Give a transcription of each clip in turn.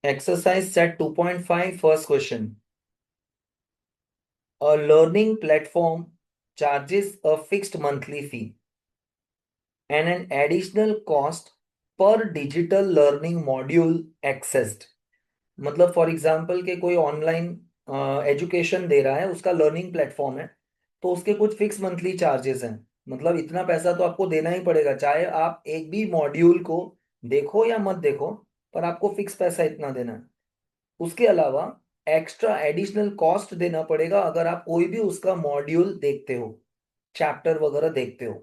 Exercise set 2.5, first question. A learning platform charges a fixed monthly fee and an additional cost per digital learning module accessed. मतलब for example के कोई online education दे रहा है, उसका learning platform है, तो उसके कुछ फिक्स मंथली चार्जेस हैं। मतलब इतना पैसा तो आपको देना ही पड़ेगा, चाहे आप एक भी मॉड्यूल को देखो या मत देखो, पर आपको फिक्स पैसा इतना देना है। उसके अलावा एक्स्ट्रा एडिशनल कॉस्ट देना पड़ेगा अगर आप कोई भी उसका मॉड्यूल देखते हो, चैप्टर वगैरह देखते हो।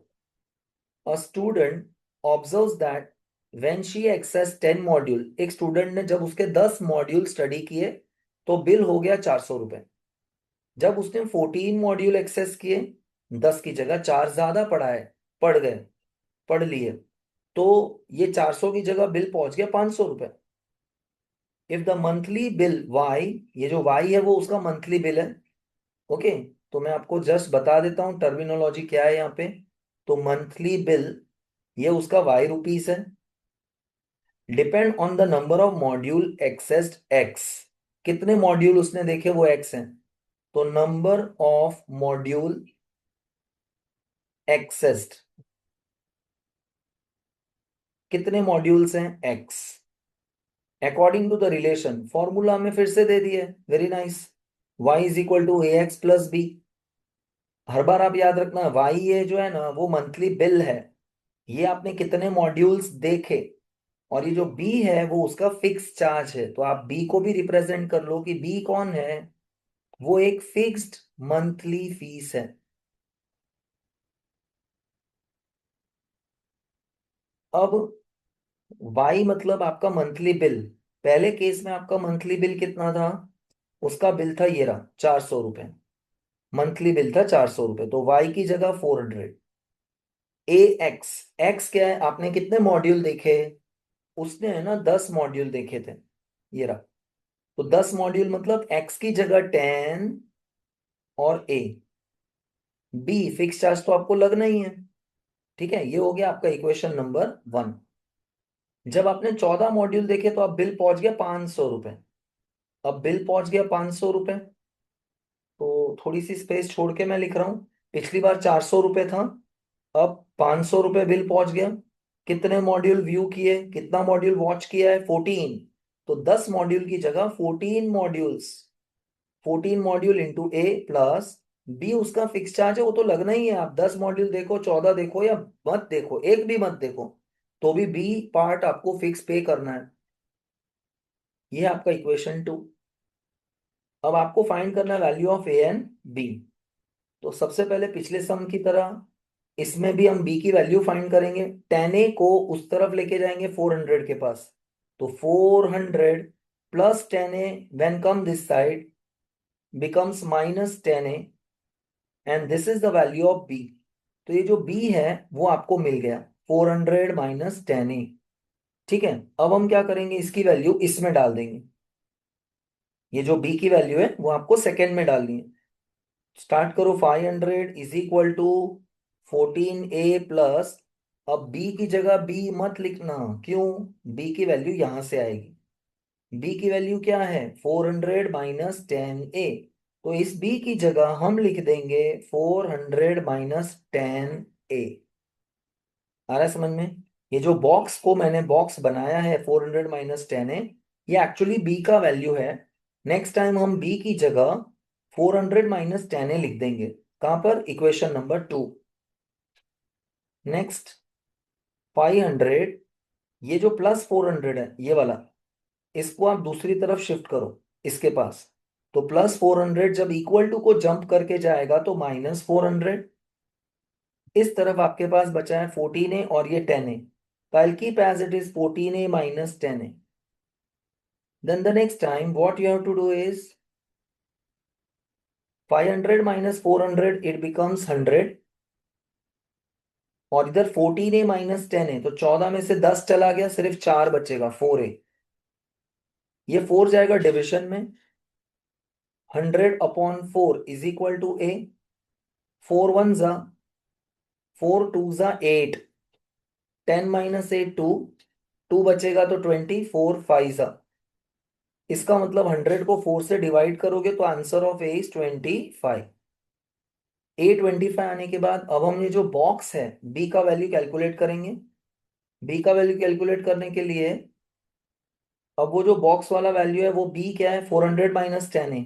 A student observes that when she access 10 module, एक स्टूडेंट ने जब उसके 10 मॉड्यूल स्टडी किए तो बिल हो गया 400 रुपए। जब उसने 14 मॉड्यूल एक्सेस किए, 10 की जगह 4 ज्यादा पढ़ाए, पढ़ गए, पढ़ लिए, तो ये 400 की जगह बिल पहुंच गया 500 रुपए। If the monthly bill y, ये जो वाई है वो उसका मंथली बिल है। ओके, तो मैं आपको जस्ट बता देता हूँ टर्मिनोलॉजी क्या है यहाँ पे। तो मंथली बिल ये उसका वाई रुपीस है, depend on the number of module accessed x. कितने मॉड्यूल उसने देखे वो एक्स हैं, तो नंबर ऑफ मॉड्यूल एक्सेस्ड, कितने मॉड्यूल्स हैं x, according to the relation formula में फिर से दे दिए, very nice. y is equal to a x plus b. हर बार आप याद रखना y ये जो है ना वो मंथली बिल है, ये आपने कितने मॉड्यूल्स देखे, और ये जो b है वो उसका फिक्स चार्ज है। तो आप b को भी रिप्रेजेंट कर लो कि b कौन है, वो एक फिक्स्ड मंथली फीस है। अब y मतलब आपका मंथली बिल। पहले केस में आपका मंथली बिल कितना था, उसका बिल था ये रहा 400 रुपए, मंथली बिल था 400 रुपए, तो y की जगह 400। ए एक्स, एक्स क्या है, आपने कितने मॉड्यूल देखे, उसने है ना 10 मॉड्यूल देखे थे, ये रहा। तो 10 मॉड्यूल मतलब एक्स की जगह 10, और ए, बी फिक्स चार्ज तो आपको लगना ही है। ठीक है, ये हो गया आपका इक्वेशन नंबर 1। जब आपने 14 मॉड्यूल देखे तो अब बिल पहुंच गया 500 रुपए। अब बिल पहुंच गया 500 रुपए, तो थोड़ी सी स्पेस छोड़ के मैं लिख रहा हूँ। पिछली बार 400 रुपए था, अब 500 रुपए बिल पहुंच गया। कितने मॉड्यूल व्यू किए, कितना मॉड्यूल वॉच किया है, 14। तो 10 मॉड्यूल की जगह 14 मॉड्यूल्स, 14 मॉड्यूल इंटू ए प्लस बी उसका फिक्स चार्ज है, वो तो लगना ही है। आप 10 मॉड्यूल देखो, 14 देखो या मत देखो, एक भी मत देखो, तो भी बी पार्ट आपको फिक्स पे करना है। ये है आपका इक्वेशन 2। अब आपको फाइंड करना है value of a and b. तो सबसे पहले पिछले सम की तरह इसमें भी हम बी की वैल्यू फाइंड करेंगे। 10a को उस तरफ लेके जाएंगे 400 के पास, तो 400 plus 10a when come this side becomes minus 10a, and this is the value of b. तो ये जो बी है वो आपको मिल गया 400 - 10a। ठीक है, अब हम क्या करेंगे, इसकी वैल्यू इसमें डाल देंगे। ये जो बी की वैल्यू है वो आपको सेकेंड में डालनी है। स्टार्ट करो, 500 is equal to 14a plus, अब b की जगह b मत लिखना, क्यों, b की वैल्यू यहां से आएगी। b की वैल्यू क्या है, 400 - 10a, तो इस b की जगह हम लिख देंगे 400 - 10a। आ रहा है समझ में। ये जो बॉक्स को मैंने बॉक्स बनाया है 400 - 10a, ये एक्चुअली b का वैल्यू है। नेक्स्ट टाइम हम b की जगह 400 - 10a लिख देंगे। कहां पर, इक्वेशन नंबर 2। नेक्स्ट 500, ये जो प्लस 400 है ये वाला, इसको आप दूसरी तरफ शिफ्ट करो इसके पास। तो प्लस 400 जब इक्वल टू को जंप करके जाएगा तो -400। इस तरफ आपके पास बचा है 14a और ये 10a। I'll keep as it is 14a - 10a. Then the next time what you have to do is 500 - 400, it becomes 100, और इधर 14a - 10a, तो 14 में से 10 चला गया, सिर्फ 4 बचेगा, 4a। ये 4 जाएगा डिविजन में, 100/4 इज इक्वल टू a। 4 1 जा, 4 2 जा 8, 10 - 8 2, 2 बचेगा तो 20, 4 5 जा, इसका मतलब 100 को 4 से डिवाइड करोगे तो answer of A is 25। A 25 आने के बाद अब हम ये जो बॉक्स है बी का वैल्यू कैलकुलेट करेंगे। बी का वैल्यू कैलकुलेट करने के लिए अब वो जो बॉक्स वाला वैल्यू है वो बी क्या है, 400 - 10 है।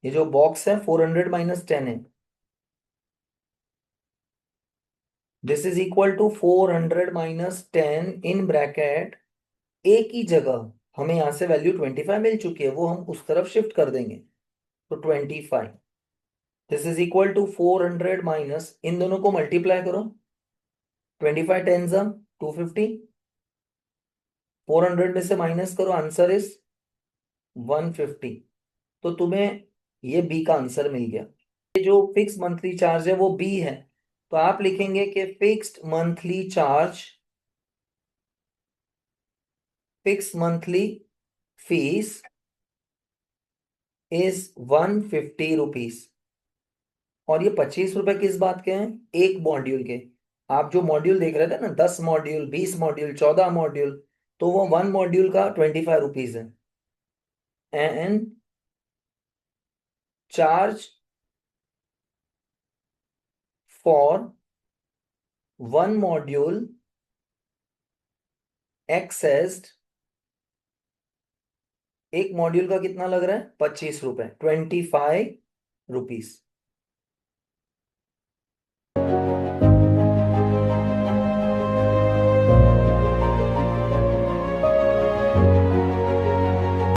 ये जो बॉक्स है 400 - 10 है। This is equal to 400 - 10 in bracket. A की जगह हमें यहां से वैल्यू 25 मिल चुकी है, वो हम उस तरफ शिफ्ट कर देंगे। तो 25 this is equal to 400 minus, इन दोनों को मल्टीप्लाई करो। 25 टेन 250। 400 में से माइनस करो, आंसर इज 150। तो तुम्हें ये बी का आंसर मिल गया। ये जो फिक्स मंथली चार्ज है वो बी है। तो आप लिखेंगे कि fix monthly fees is 150 rupees. और ये 25 रुपए किस बात के हैं, एक मॉड्यूल के। आप जो मॉड्यूल देख रहे थे ना, 10 मॉड्यूल, 20 मॉड्यूल, 14 मॉड्यूल, तो वो वन मॉड्यूल का 25 रुपीज है। And charge for one module accessed, एक मॉड्यूल का कितना लग रहा है, 25 रुपए, 25 रुपीज।